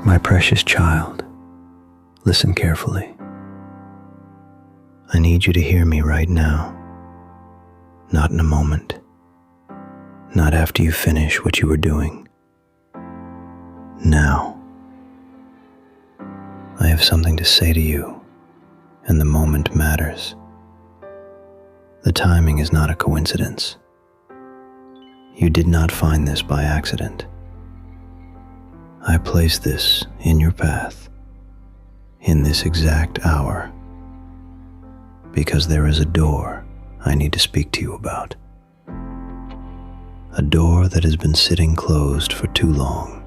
My precious child, listen carefully. I need you to hear me right now, not in a moment, not after you finish what you were doing. Now, I have something to say to you, and the moment matters. The timing is not a coincidence. You did not find this by accident. I placed this in your path, in this exact hour, because there is a door I need to speak to you about. A door that has been sitting closed for too long.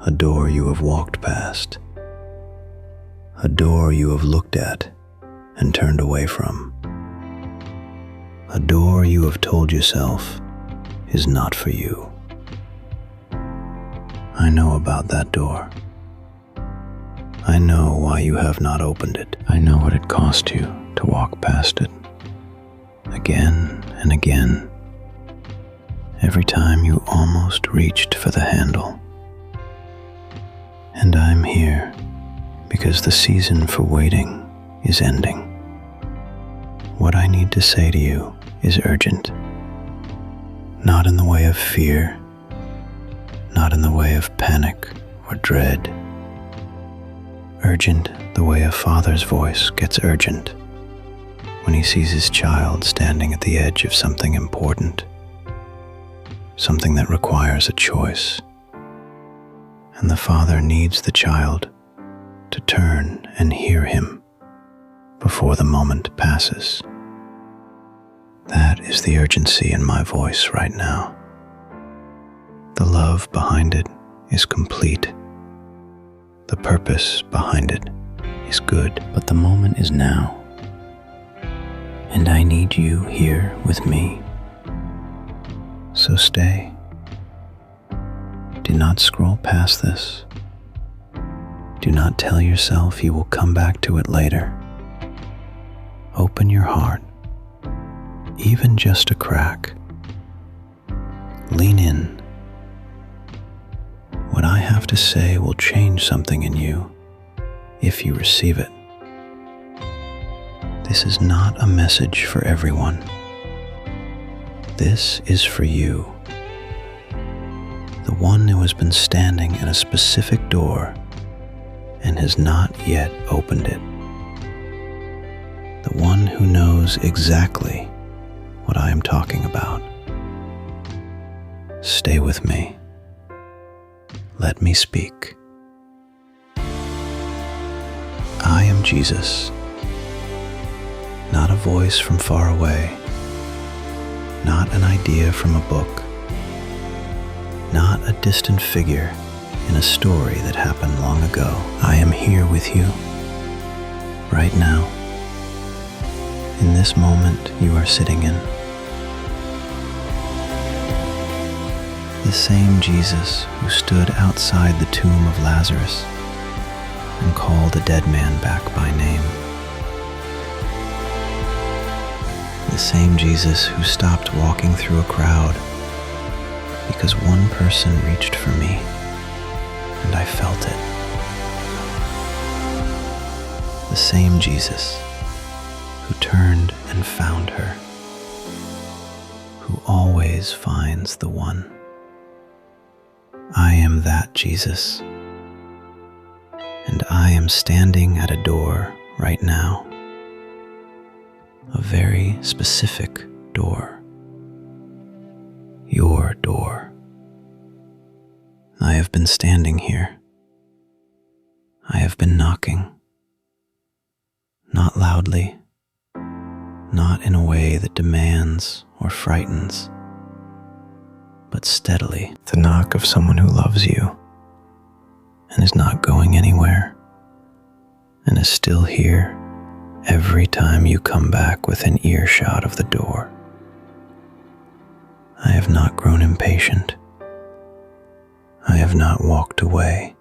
A door you have walked past. A door you have looked at and turned away from. A door you have told yourself is not for you. I know about that door. I know why you have not opened it. I know what it cost you to walk past it. Again and again. Every time you almost reached for the handle. And I'm here because the season for waiting is ending. What I need to say to you is urgent. Not in the way of fear, not in the way of panic or dread. Urgent the way a father's voice gets urgent when he sees his child standing at the edge of something important, something that requires a choice. And the father needs the child to turn and hear him before the moment passes. That is the urgency in my voice right now. The love behind it is complete. The purpose behind it is good, but the moment is now. And I need you here with me. So stay. Do not scroll past this. Do not tell yourself you will come back to it later. Open your heart, even just a crack. Lean in. What I have to say will change something in you if you receive it. This is not a message for everyone. This is for you. The one who has been standing in a specific door and has not yet opened it. The one who knows exactly what I am talking about. Stay with me. Let me speak. I am Jesus, not a voice from far away, not an idea from a book, not a distant figure in a story that happened long ago. I am here with you, right now, in this moment you are sitting in. The same Jesus who stood outside the tomb of Lazarus and called a dead man back by name. The same Jesus who stopped walking through a crowd because one person reached for me and I felt it. The same Jesus who turned and found her, who always finds the one. I am that Jesus, and I am standing at a door right now, a very specific door, your door. I have been standing here. I have been knocking, not loudly, not in a way that demands or frightens, but steadily, the knock of someone who loves you and is not going anywhere and is still here every time you come back within earshot of the door. I have not grown impatient. I have not walked away.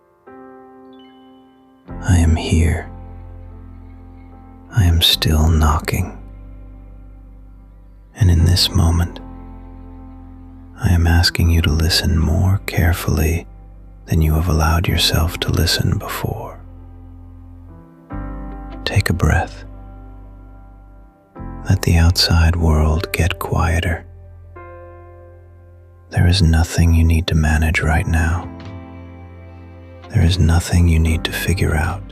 I am here. I am still knocking. And in this moment, I am asking you to listen more carefully than you have allowed yourself to listen before. Take a breath. Let the outside world get quieter. There is nothing you need to manage right now. There is nothing you need to figure out.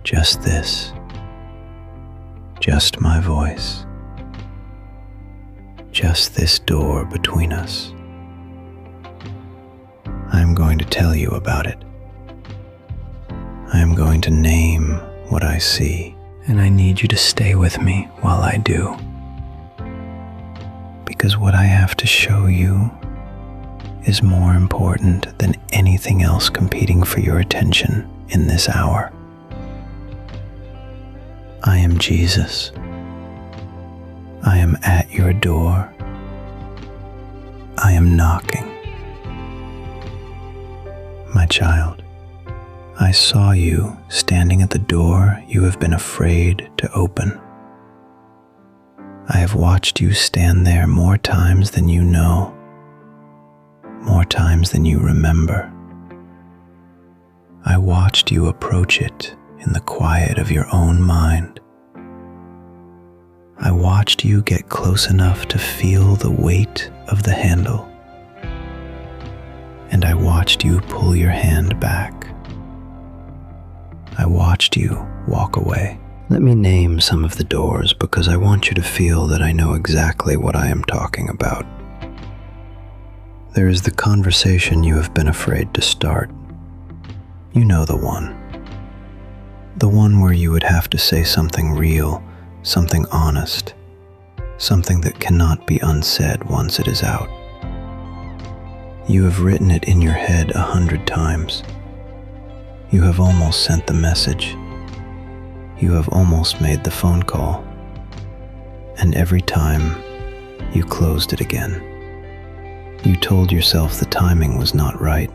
Just this. Just my voice. Just this door between us. I am going to tell you about it. I am going to name what I see, and I need you to stay with me while I do. Because what I have to show you is more important than anything else competing for your attention in this hour. I am Jesus. I am at your door. I am knocking. My child, I saw you standing at the door you have been afraid to open. I have watched you stand there more times than you know, more times than you remember. I watched you approach it in the quiet of your own mind. I watched you get close enough to feel the weight of the handle, and I watched you pull your hand back. I watched you walk away. Let me name some of the doors because I want you to feel that I know exactly what I am talking about. There is the conversation you have been afraid to start. You know the one. The one where you would have to say something real, something honest, something that cannot be unsaid once it is out. You have written it in your head 100 times. You have almost sent the message. You have almost made the phone call. And every time, you closed it again. You told yourself the timing was not right.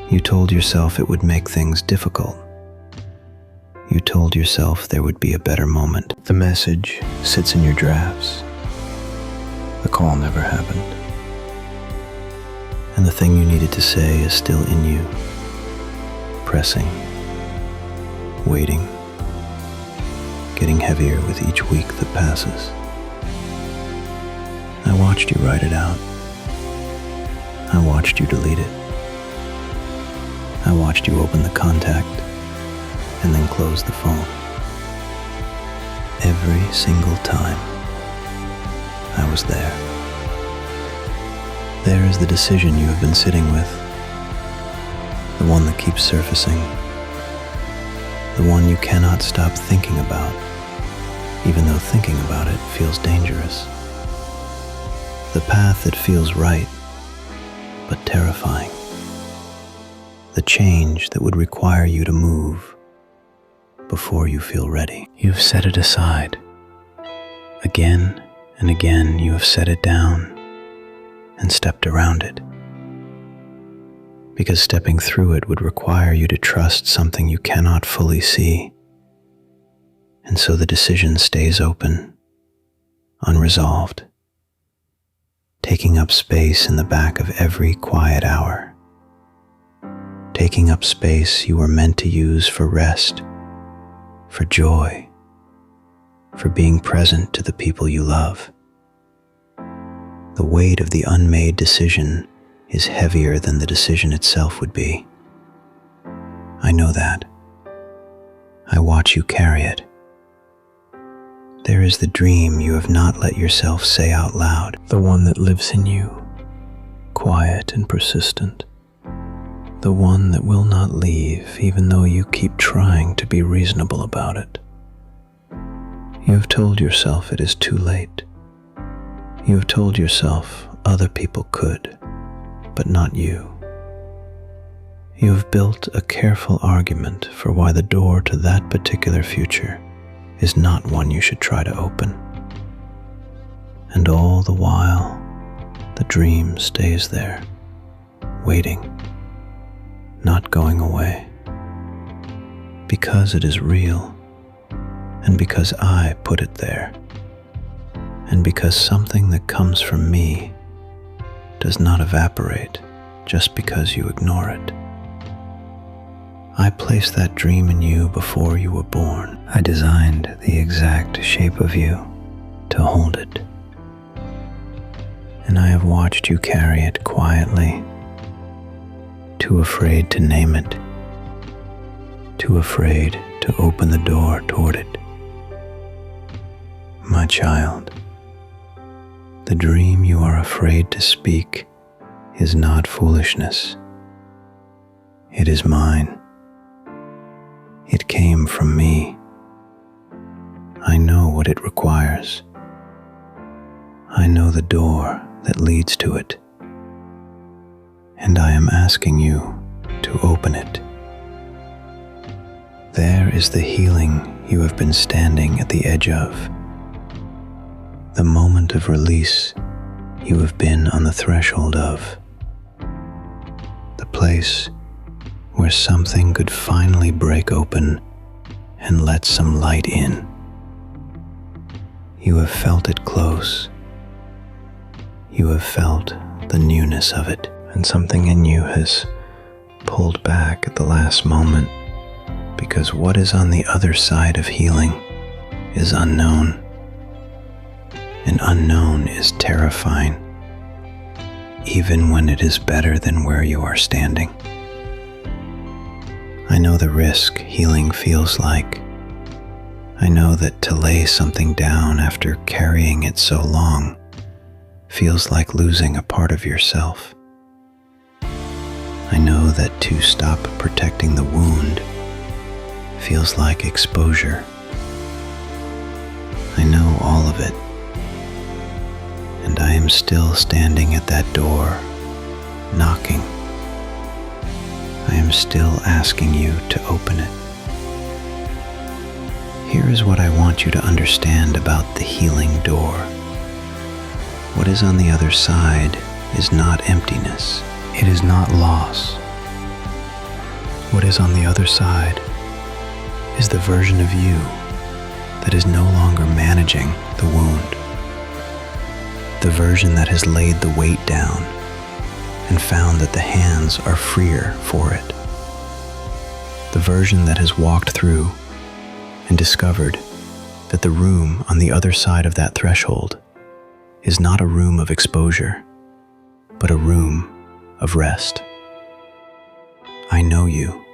You told yourself it would make things difficult. You told yourself there would be a better moment. The message sits in your drafts. The call never happened. And the thing you needed to say is still in you, pressing, waiting, getting heavier with each week that passes. I watched you write it out. I watched you delete it. I watched you open the contact and then close the phone. Every single time, I was there. There is the decision you have been sitting with, the one that keeps surfacing, the one you cannot stop thinking about, even though thinking about it feels dangerous. The path that feels right, but terrifying. The change that would require you to move before you feel ready. You've set it aside. Again and again you have set it down and stepped around it. Because stepping through it would require you to trust something you cannot fully see. And so the decision stays open, unresolved, taking up space in the back of every quiet hour, taking up space you were meant to use for rest, for joy, for being present to the people you love. The weight of the unmade decision is heavier than the decision itself would be. I know that. I watch you carry it. There is the dream you have not let yourself say out loud, the one that lives in you, quiet and persistent, the one that will not leave even though you keep trying to be reasonable about it. You have told yourself it is too late. You have told yourself other people could, but not you. You have built a careful argument for why the door to that particular future is not one you should try to open. And all the while, the dream stays there, waiting, not going away. Because it is real, and because I put it there, and because something that comes from me does not evaporate just because you ignore it. I placed that dream in you before you were born. I designed the exact shape of you to hold it. And I have watched you carry it quietly, too afraid to name it, too afraid to open the door toward it. My child, the dream you are afraid to speak is not foolishness. It is mine. It came from me. I know what it requires. I know the door that leads to it. And I am asking you to open it. There is the healing you have been standing at the edge of. The moment of release you have been on the threshold of. The place where something could finally break open and let some light in. You have felt it close. You have felt the newness of it, and something in you has pulled back at the last moment, because what is on the other side of healing is unknown, and unknown is terrifying, even when it is better than where you are standing. I know the risk healing feels like. I know that to lay something down after carrying it so long feels like losing a part of yourself. I know that to stop protecting the wound feels like exposure. I know all of it, and I am still standing at that door, knocking. I am still asking you to open it. Here is what I want you to understand about the healing door. What is on the other side is not emptiness. It is not loss. What is on the other side is the version of you that is no longer managing the wound. The version that has laid the weight down and found that the hands are freer for it. The version that has walked through and discovered that the room on the other side of that threshold is not a room of exposure, but a room of rest. I know you.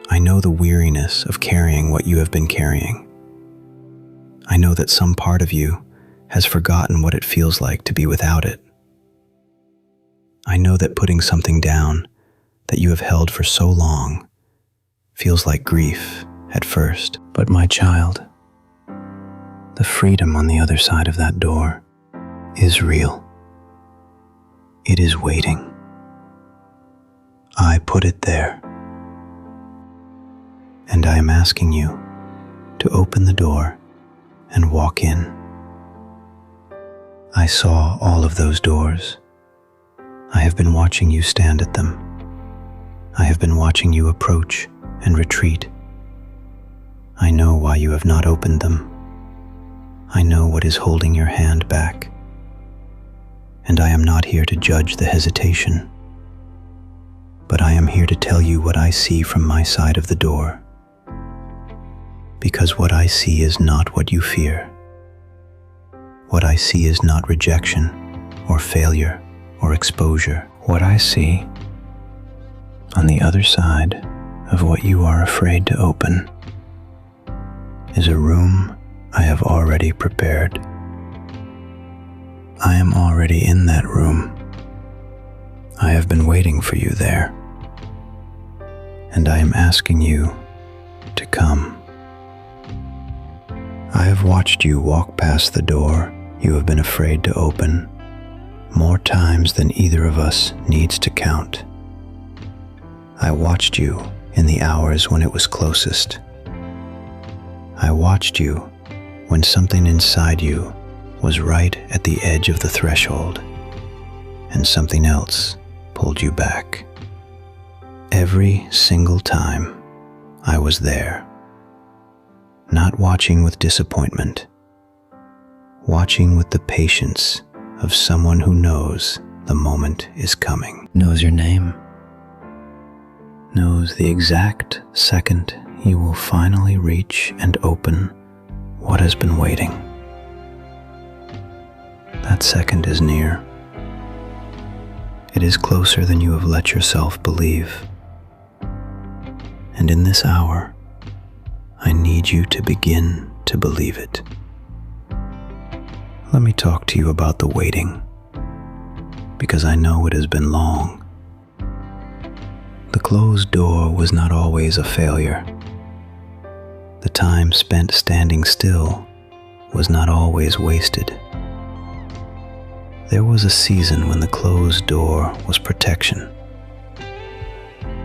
I know the weariness of carrying what you have been carrying. I know that some part of you has forgotten what it feels like to be without it. I know that putting something down that you have held for so long feels like grief at first. But my child, the freedom on the other side of that door is real. It is waiting. I put it there. And I am asking you to open the door and walk in. I saw all of those doors. I have been watching you stand at them. I have been watching you approach and retreat. I know why you have not opened them. I know what is holding your hand back. And I am not here to judge the hesitation, but I am here to tell you what I see from my side of the door. Because what I see is not what you fear. What I see is not rejection or failure or exposure. What I see on the other side of what you are afraid to open is a room I have already prepared. I am already in that room. I have been waiting for you there, and I am asking you to come. I have watched you walk past the door you have been afraid to open more times than either of us needs to count. I watched you in the hours when it was closest. I watched you when something inside you was right at the edge of the threshold, and something else pulled you back. Every single time I was there, not watching with disappointment, watching with the patience of someone who knows the moment is coming, knows your name, knows the exact second you will finally reach and open what has been waiting. That second is near. It is closer than you have let yourself believe. And in this hour, I need you to begin to believe it. Let me talk to you about the waiting, because I know it has been long. The closed door was not always a failure. The time spent standing still was not always wasted. There was a season when the closed door was protection.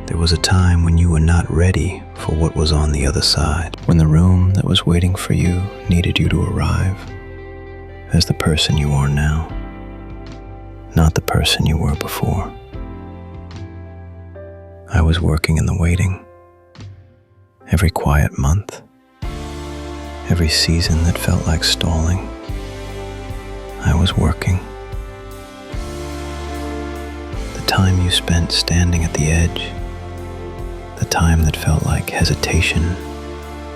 There was a time when you were not ready for what was on the other side, when the room that was waiting for you needed you to arrive as the person you are now, not the person you were before. I was working in the waiting. Every quiet month, every season that felt like stalling, I was working. The time you spent standing at the edge, the time that felt like hesitation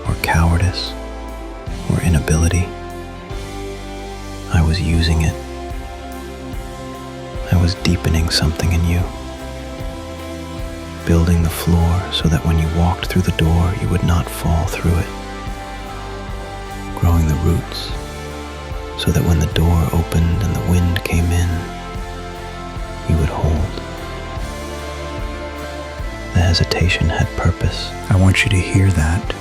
or cowardice or inability, I was using it. I was deepening something in you, building the floor so that when you walked through the door, you would not fall through it, growing the roots so that when the door opened and the wind came in, you would hold. The hesitation had purpose. I want you to hear that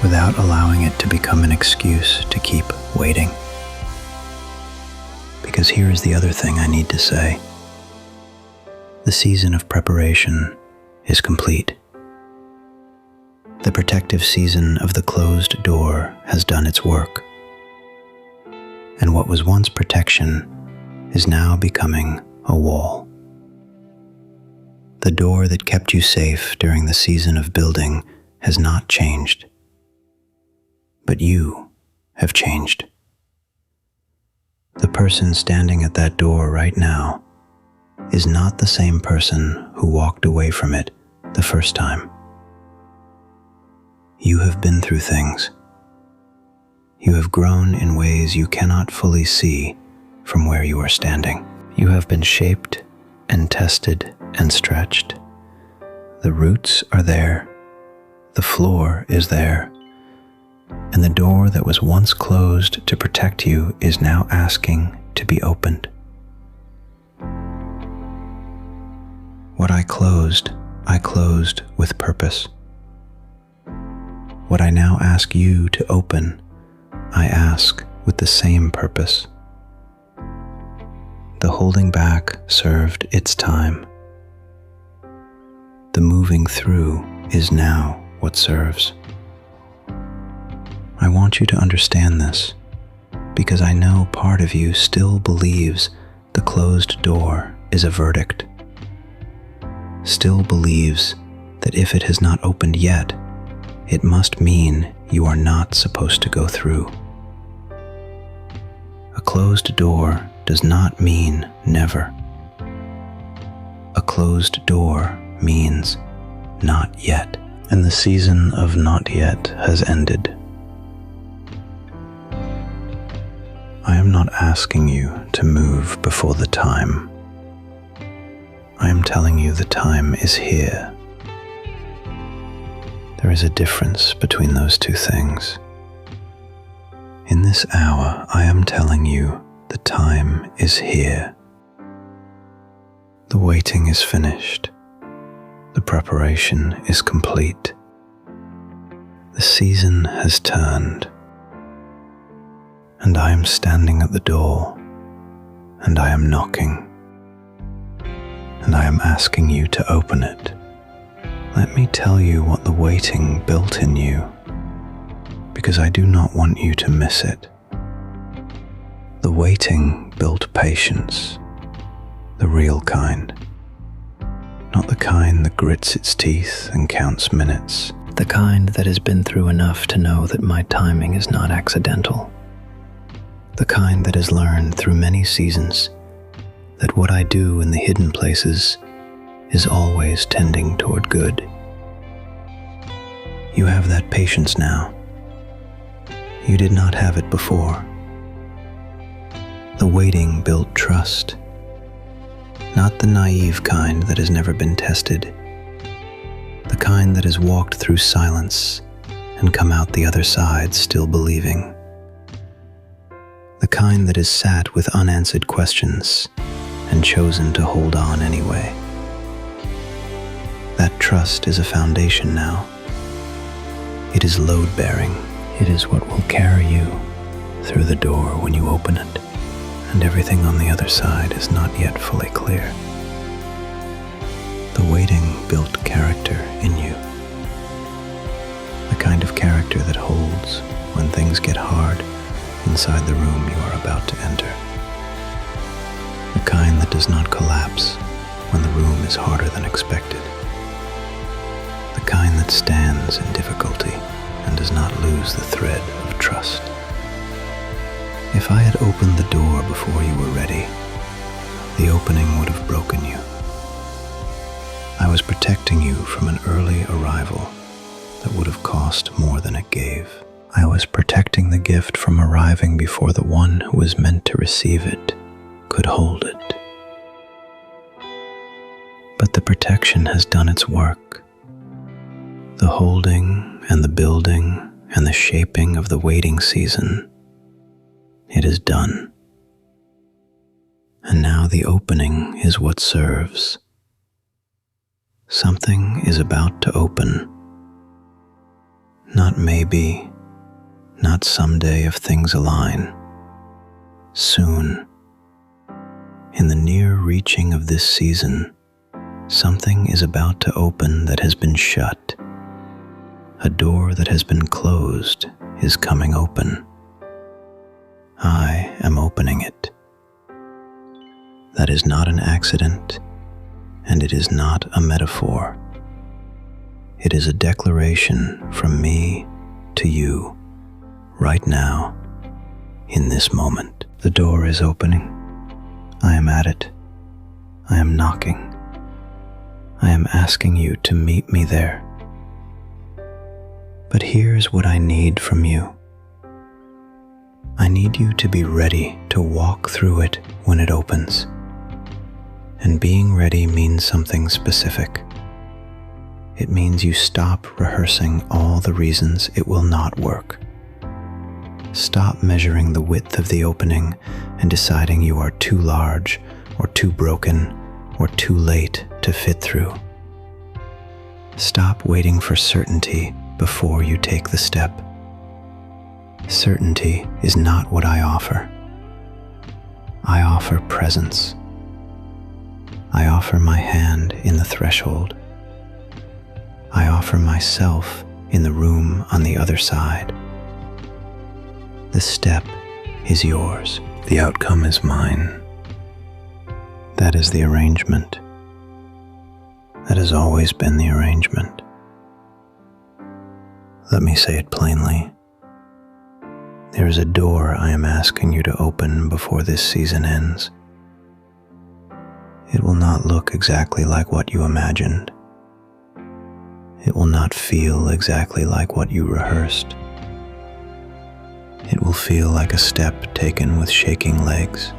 without allowing it to become an excuse to keep waiting. Because here is the other thing I need to say. The season of preparation is complete. The protective season of the closed door has done its work. And what was once protection is now becoming a wall. The door that kept you safe during the season of building has not changed, but you have changed. The person standing at that door right now is not the same person who walked away from it the first time. You have been through things. You have grown in ways you cannot fully see from where you are standing. You have been shaped and tested and stretched. The roots are there, the floor is there, and the door that was once closed to protect you is now asking to be opened. What I closed with purpose. What I now ask you to open, I ask with the same purpose. The holding back served its time. The moving through is now what serves. I want you to understand this, because I know part of you still believes the closed door is a verdict, still believes that if it has not opened yet, it must mean you are not supposed to go through. A closed door does not mean never. A closed door means not yet, and the season of not yet has ended. I am not asking you to move before the time. I am telling you the time is here. There is a difference between those two things. In this hour, I am telling you the time is here. The waiting is finished. The preparation is complete. The season has turned. And I am standing at the door, and I am knocking, and I am asking you to open it. Let me tell you what the waiting built in you, because I do not want you to miss it. The waiting built patience, the real kind, not the kind that grits its teeth and counts minutes, the kind that has been through enough to know that my timing is not accidental, the kind that has learned through many seasons that what I do in the hidden places is always tending toward good. You have that patience now. You did not have it before. The waiting built trust, not the naive kind that has never been tested, the kind that has walked through silence and come out the other side still believing, the kind that has sat with unanswered questions and chosen to hold on anyway. That trust is a foundation now. It is load-bearing. It is what will carry you through the door when you open it, and everything on the other side is not yet fully clear. The waiting built character in you. The kind of character that holds when things get hard inside the room you are about to enter. The kind that does not collapse when the room is harder than expected. The kind that stands in difficulty and does not lose the thread of trust. If I had opened the door before you were ready, the opening would have broken you. I was protecting you from an early arrival that would have cost more than it gave. I was protecting the gift from arriving before the one who was meant to receive it could hold it. But the protection has done its work. The holding and the building and the shaping of the waiting season, it is done. And now the opening is what serves. Something is about to open. Not maybe, not someday if things align. Soon, in the near reaching of this season, something is about to open that has been shut. A door that has been closed is coming open. I am opening it. That is not an accident, and it is not a metaphor. It is a declaration from me to you, right now, in this moment. The door is opening. I am at it. I am knocking. I am asking you to meet me there. But here's what I need from you. I need you to be ready to walk through it when it opens. And being ready means something specific. It means you stop rehearsing all the reasons it will not work. Stop measuring the width of the opening and deciding you are too large or too broken or too late to fit through. Stop waiting for certainty before you take the step. Certainty is not what I offer. I offer presence. I offer my hand in the threshold. I offer myself in the room on the other side. The step is yours. The outcome is mine. That is the arrangement. That has always been the arrangement. Let me say it plainly. There is a door I am asking you to open before this season ends. It will not look exactly like what you imagined. It will not feel exactly like what you rehearsed. It will feel like a step taken with shaking legs.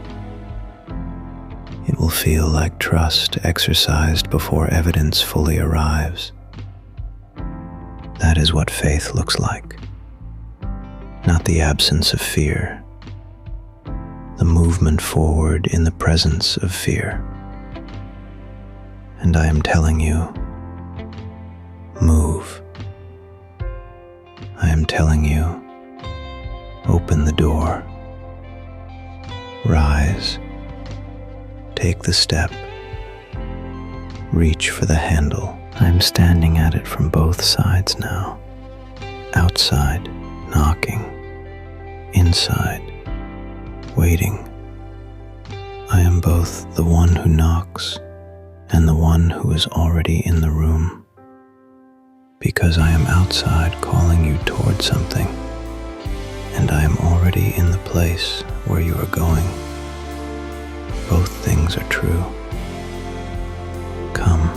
It will feel like trust exercised before evidence fully arrives. That is what faith looks like. Not the absence of fear, the movement forward in the presence of fear. And I am telling you, move. I am telling you, open the door. Rise. Take the step. Reach for the handle. I am standing at it from both sides now. Outside, knocking. Inside, waiting. I am both the one who knocks and the one who is already in the room. Because I am outside calling you toward something, and I am already in the place where you are going. Both things are true. Come.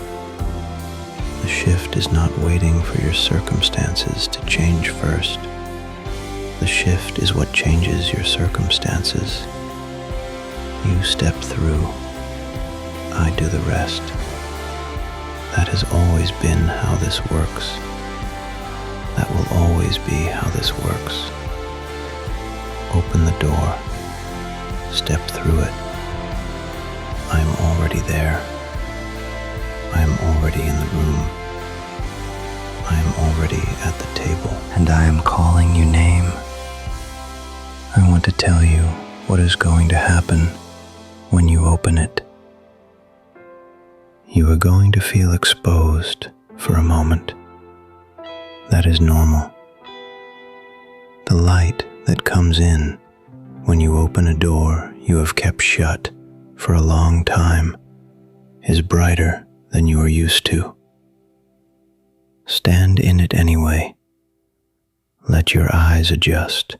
The shift is not waiting for your circumstances to change first. The shift is what changes your circumstances. You step through. I do the rest. That has always been how this works. That will always be how this works. Open the door. Step through it. I am already there. I am already in the room. I am already at the table. And I am calling you name. I want to tell you what is going to happen when you open it. You are going to feel exposed for a moment. That is normal. The light that comes in when you open a door you have kept shut for a long time is brighter than you are used to. Stand in it anyway. Let your eyes adjust.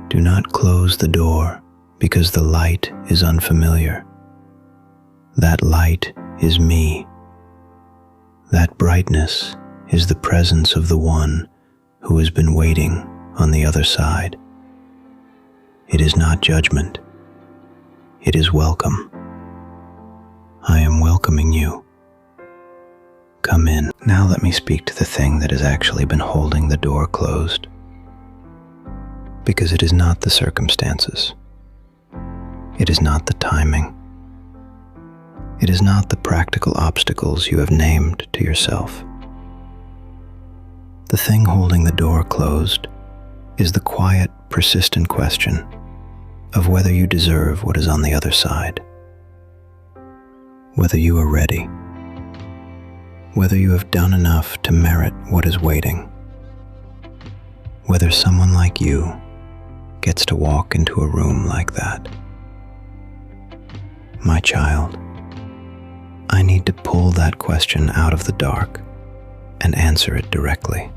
Do not close the door because the light is unfamiliar. That light is me. That brightness is the presence of the one who has been waiting on the other side. It is not judgment. It is welcome. I am welcoming you. Come in. Now let me speak to the thing that has actually been holding the door closed. Because it is not the circumstances. It is not the timing. It is not the practical obstacles you have named to yourself. The thing holding the door closed is the quiet, persistent question of whether you deserve what is on the other side. Whether you are ready. Whether you have done enough to merit what is waiting. Whether someone like you gets to walk into a room like that. My child, I need to pull that question out of the dark and answer it directly.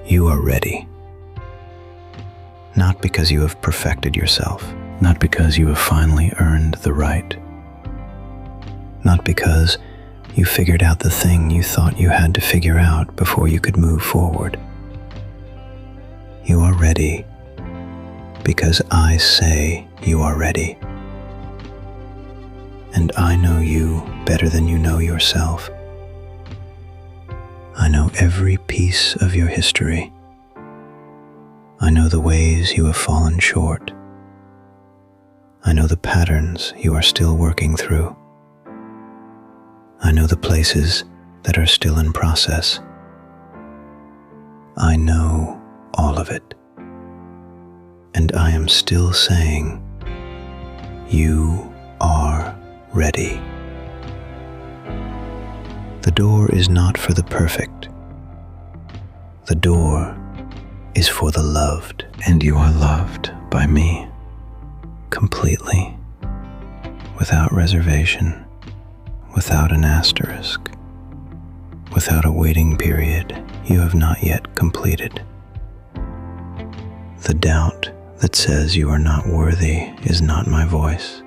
You are ready. Not because you have perfected yourself, not because you have finally earned the right, not because you figured out the thing you thought you had to figure out before you could move forward. You are ready because I say you are ready. And I know you better than you know yourself. I know every piece of your history. I know the ways you have fallen short. I know the patterns you are still working through. I know the places that are still in process. I know all of it. And I am still saying, you are ready. The door is not for the perfect. The door is for the loved, and you are loved by me completely, without reservation, without an asterisk, without a waiting period you have not yet completed. The doubt that says you are not worthy is not my voice.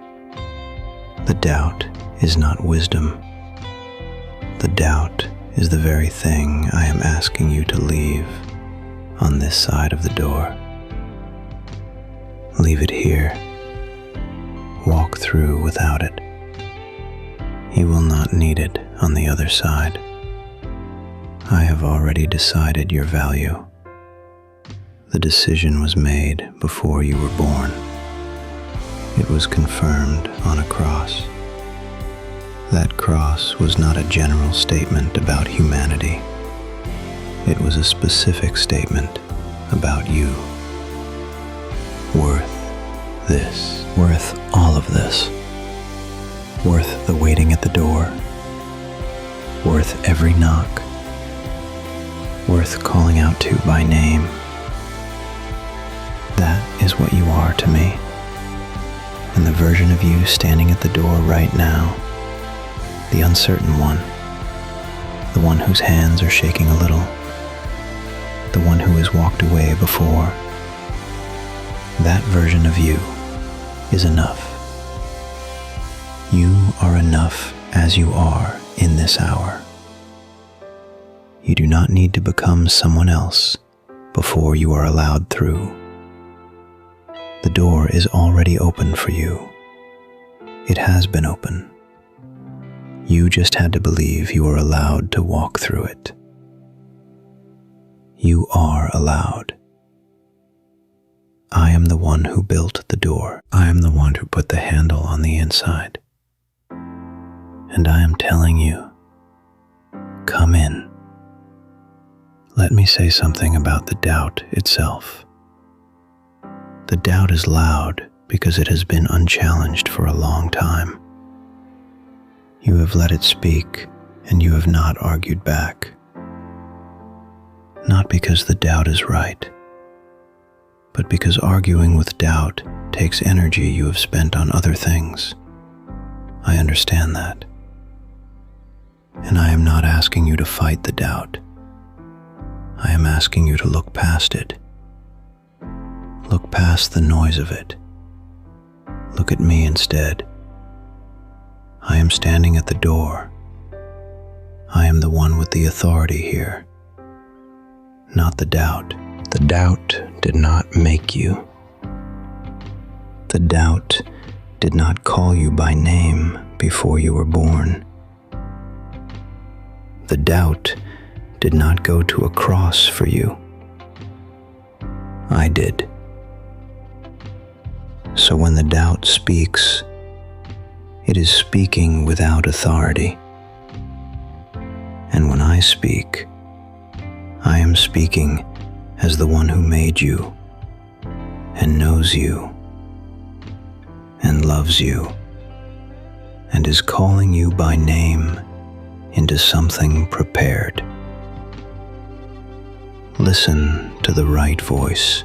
The doubt is not wisdom. The doubt is the very thing I am asking you to leave on this side of the door. Leave it here. Walk through without it. You will not need it on the other side. I have already decided your value. The decision was made before you were born. It was confirmed on a cross. That cross was not a general statement about humanity. It was a specific statement about you. Worth this. Worth all of this. Worth the waiting at the door. Worth every knock. Worth calling out to by name. That is what you are to me. And the version of you standing at the door right now, the uncertain one, the one whose hands are shaking a little, the one who has walked away before, that version of you is enough. You are enough as you are in this hour. You do not need to become someone else before you are allowed through. The door is already open for you. It has been open. You just had to believe you were allowed to walk through it. You are allowed. I am the one who built the door. I am the one who put the handle on the inside. And I am telling you, come in. Let me say something about the doubt itself. The doubt is loud because it has been unchallenged for a long time. You have let it speak, and you have not argued back. Not because the doubt is right, but because arguing with doubt takes energy you have spent on other things. I understand that. And I am not asking you to fight the doubt. I am asking you to look past it. Look past the noise of it. Look at me instead. I am standing at the door. I am the one with the authority here, not the doubt. The doubt did not make you. The doubt did not call you by name before you were born. The doubt did not go to a cross for you. I did. So when the doubt speaks, it is speaking without authority. And when I speak, I am speaking as the one who made you, and knows you, and loves you, and is calling you by name into something prepared. Listen to the right voice.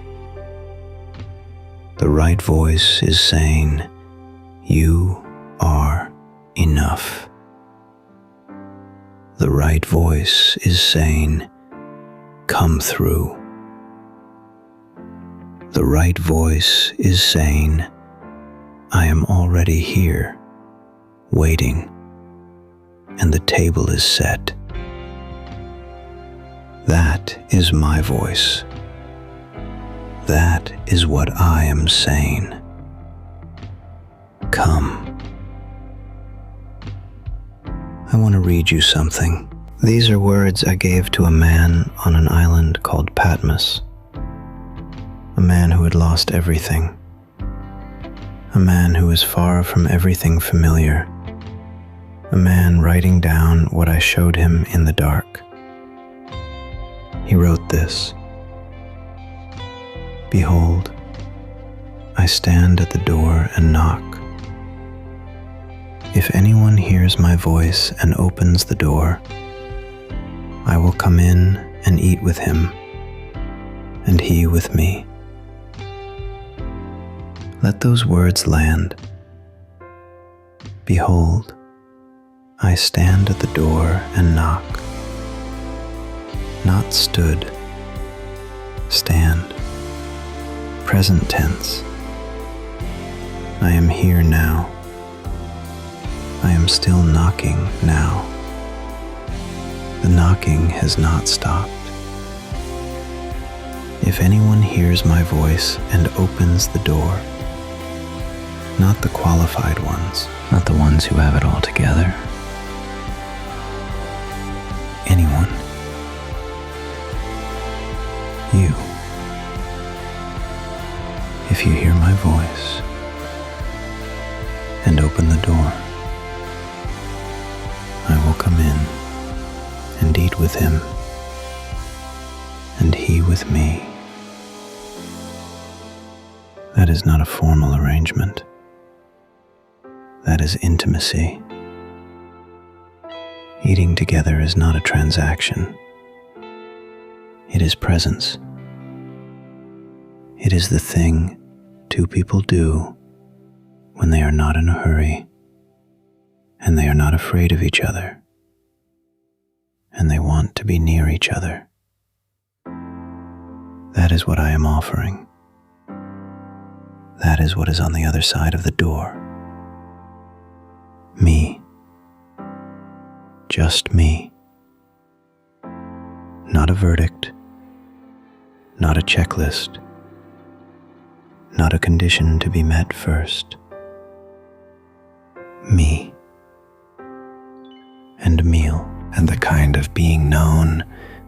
The right voice is saying, you are enough. The right voice is saying, come through. The right voice is saying, I am already here, waiting, and the table is set. That is my voice. That is what I am saying. Come. I want to read you something. These are words I gave to a man on an island called Patmos. A man who had lost everything. A man who was far from everything familiar. A man writing down what I showed him in the dark. He wrote this: Behold, I stand at the door and knock. If anyone hears my voice and opens the door, I will come in and eat with him, and he with me. Let those words land. Behold, I stand at the door and knock. Not stood, stand. Present tense. I am here now. I am still knocking now. The knocking has not stopped. If anyone hears my voice and opens the door, not the qualified ones, not the ones who have it all together, anyone, you. If you hear my voice and open the door, I will come in and eat with him, and he with me. That is not a formal arrangement. That is intimacy. Eating together is not a transaction. It is presence. It is the thing two people do when they are not in a hurry, and they are not afraid of each other, and they want to be near each other. That is what I am offering. That is what is on the other side of the door. Me. Just me. Not a verdict. Not a checklist. Not a condition to be met first. Me. And a meal, and the kind of being known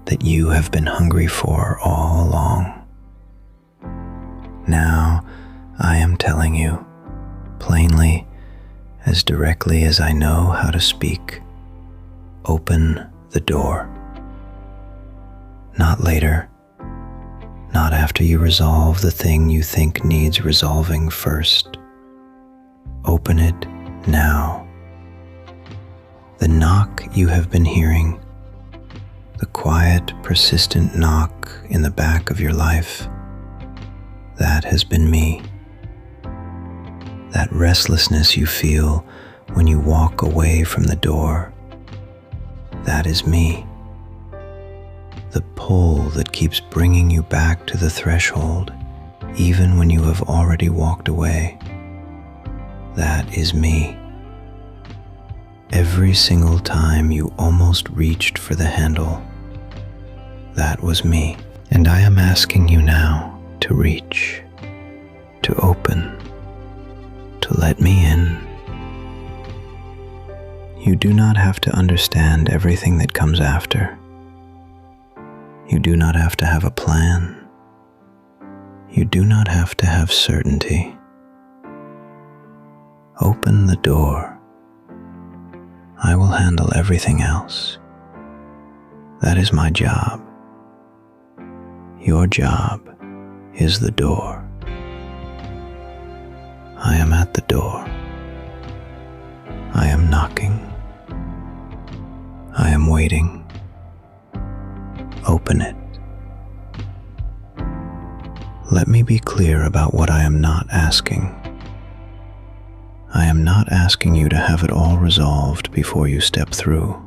that you have been hungry for all along. Now I am telling you, plainly, as directly as I know how to speak, open the door. Not later, not after you resolve the thing you think needs resolving first. Open it now. The knock you have been hearing, the quiet, persistent knock in the back of your life, that has been me. That restlessness you feel when you walk away from the door, that is me. The pull that keeps bringing you back to the threshold, even when you have already walked away, that is me. Every single time you almost reached for the handle, that was me. And I am asking you now to reach, to open, to let me in. You do not have to understand everything that comes after. You do not have to have a plan. You do not have to have certainty. Open the door. I will handle everything else. That is my job. Your job is the door. I am at the door. I am knocking. I am waiting. Open it. Let me be clear about what I am not asking. I am not asking you to have it all resolved before you step through.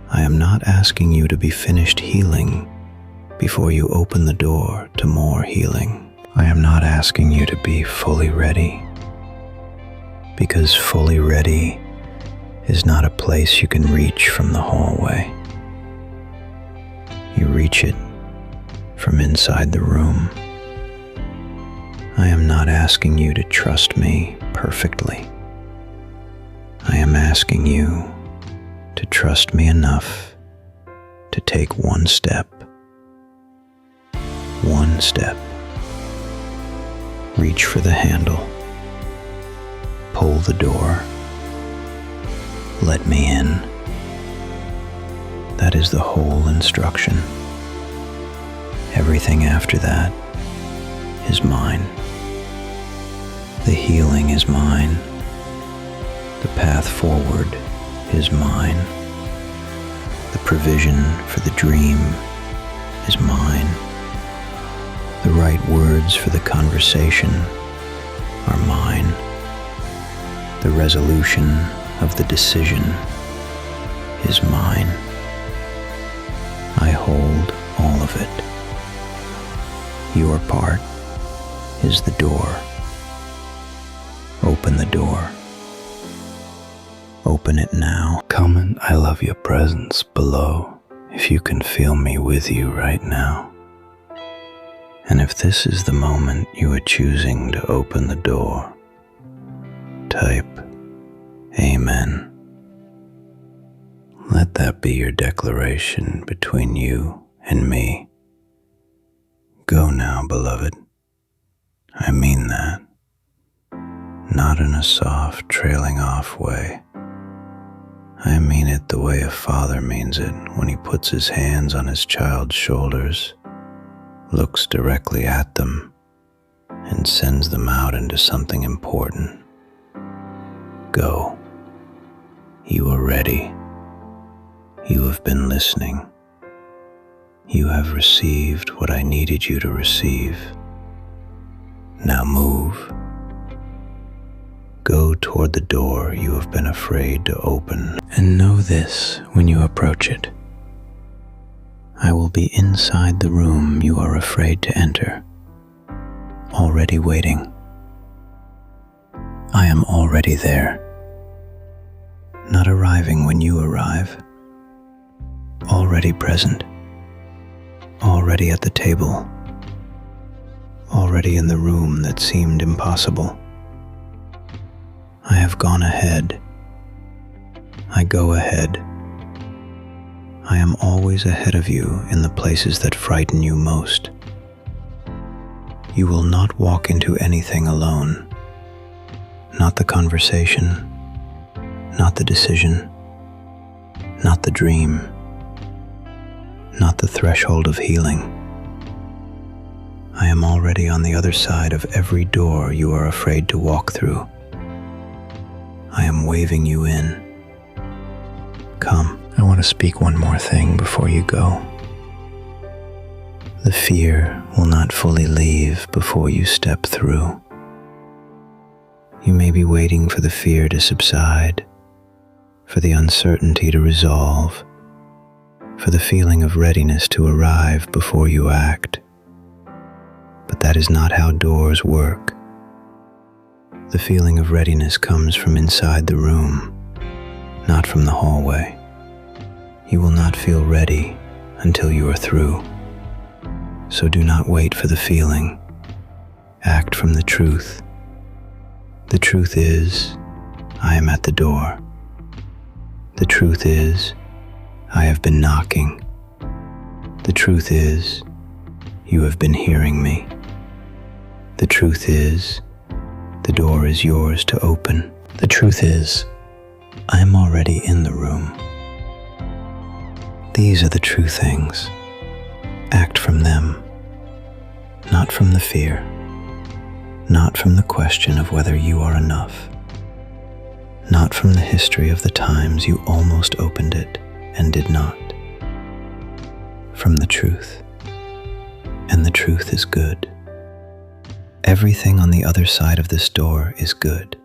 I am not asking you to be finished healing before you open the door to more healing. I am not asking you to be fully ready, because fully ready is not a place you can reach from the hallway. You reach it from inside the room. I am not asking you to trust me perfectly. I am asking you to trust me enough to take one step. One step. Reach for the handle. Pull the door. Let me in. That is the whole instruction. Everything after that is mine. The healing is mine. The path forward is mine. The provision for the dream is mine. The right words for the conversation are mine. The resolution of the decision is mine. I hold all of it. Your part is the door. Open the door. Open it now. Come and I love your presence below, if you can feel me with you right now. And if this is the moment you are choosing to open the door, type Amen. Let that be your declaration between you and me. Go now, beloved. I mean that. Not in a soft, trailing off way. I mean it the way a father means it when he puts his hands on his child's shoulders, looks directly at them, and sends them out into something important. Go. You are ready. You have been listening. You have received what I needed you to receive. Now move. Go toward the door you have been afraid to open, and know this when you approach it. I will be inside the room you are afraid to enter. already waiting. I am already there, not arriving when you arrive, already present, already at the table, already in the room that seemed impossible. I have gone ahead. I go ahead. I am always ahead of you in the places that frighten you most. You will not walk into anything alone. Not the conversation, not the decision, not the dream, not the threshold of healing. I am already on the other side of every door you are afraid to walk through. I am waving you in. Come, I want to speak one more thing before you go. The fear will not fully leave before you step through. You may be waiting for the fear to subside, for the uncertainty to resolve, for the feeling of readiness to arrive before you act. But that is not how doors work. The feeling of readiness comes from inside the room, not from the hallway. You will not feel ready until you are through. So do not wait for the feeling. Act from the truth. The truth is, I am at the door. The truth is, I have been knocking. The truth is, you have been hearing me. The truth is, the door is yours to open. The truth is, I am already in the room. These are the true things. Act from them, not from the fear, not from the question of whether you are enough, not from the history of the times you almost opened it and did not. From the truth, and the truth is good. Everything on the other side of this door is good,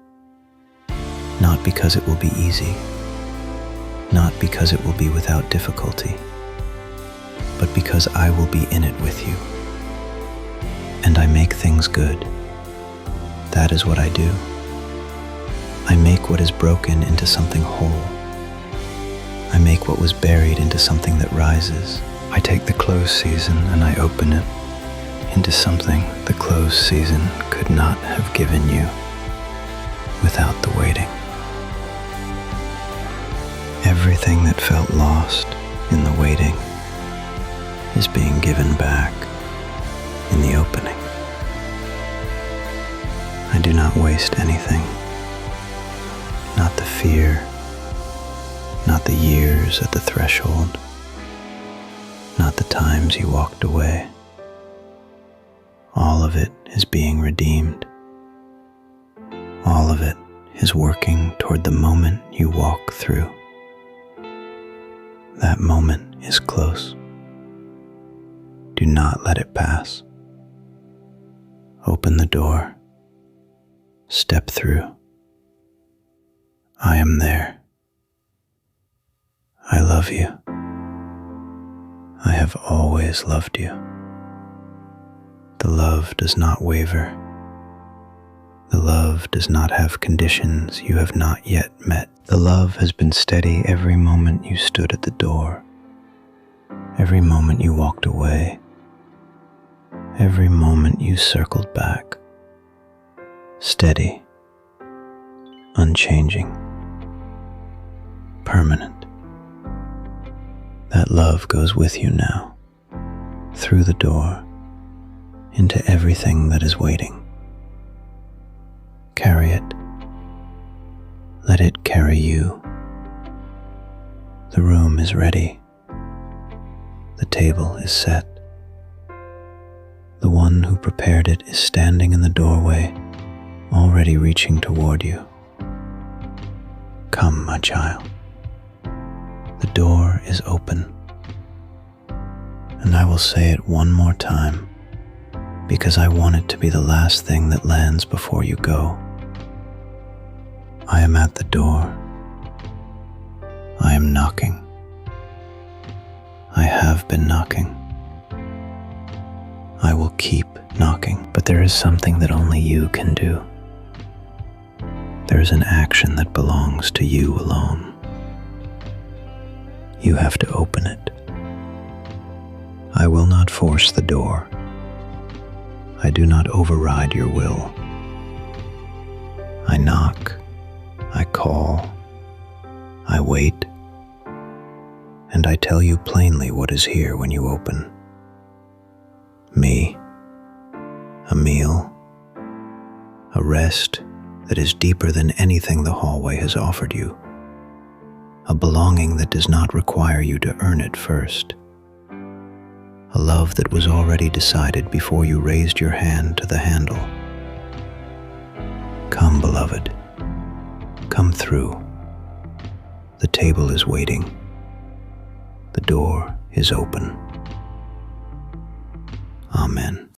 not because it will be easy, not because it will be without difficulty, but because I will be in it with you. And I make things good. That is what I do. I make what is broken into something whole. I make what was buried into something that rises. I take the closed season and I open it into something the closed season could not have given you without the waiting. Everything that felt lost in the waiting is being given back in the opening. I do not waste anything. Not the fear, not the years at the threshold, not the times you walked away. All of it is being redeemed. All of it is working toward the moment you walk through. That moment is close. Do not let it pass. Open the door. Step through. I am there. I love you. I have always loved you. The love does not waver. The love does not have conditions you have not yet met. The love has been steady every moment you stood at the door, every moment you walked away, every moment you circled back. Steady, unchanging, permanent. That love goes with you now, through the door, into everything that is waiting. Carry it. Let it carry you. The room is ready. The table is set. The one who prepared it is standing in the doorway, already reaching toward you. Come, my child. The door is open. And I will say it one more time, because I want it to be the last thing that lands before you go. I am at the door. I am knocking. I have been knocking. I will keep knocking, but there is something that only you can do. There is an action that belongs to you alone. You have to open it. I will not force the door. I do not override your will. I knock, I call, I wait, and I tell you plainly what is here when you open. Me, a meal, a rest that is deeper than anything the hallway has offered you, a belonging that does not require you to earn it first, a love that was already decided before you raised your hand to the handle. Come, beloved, come through. The table is waiting. The door is open. Amen.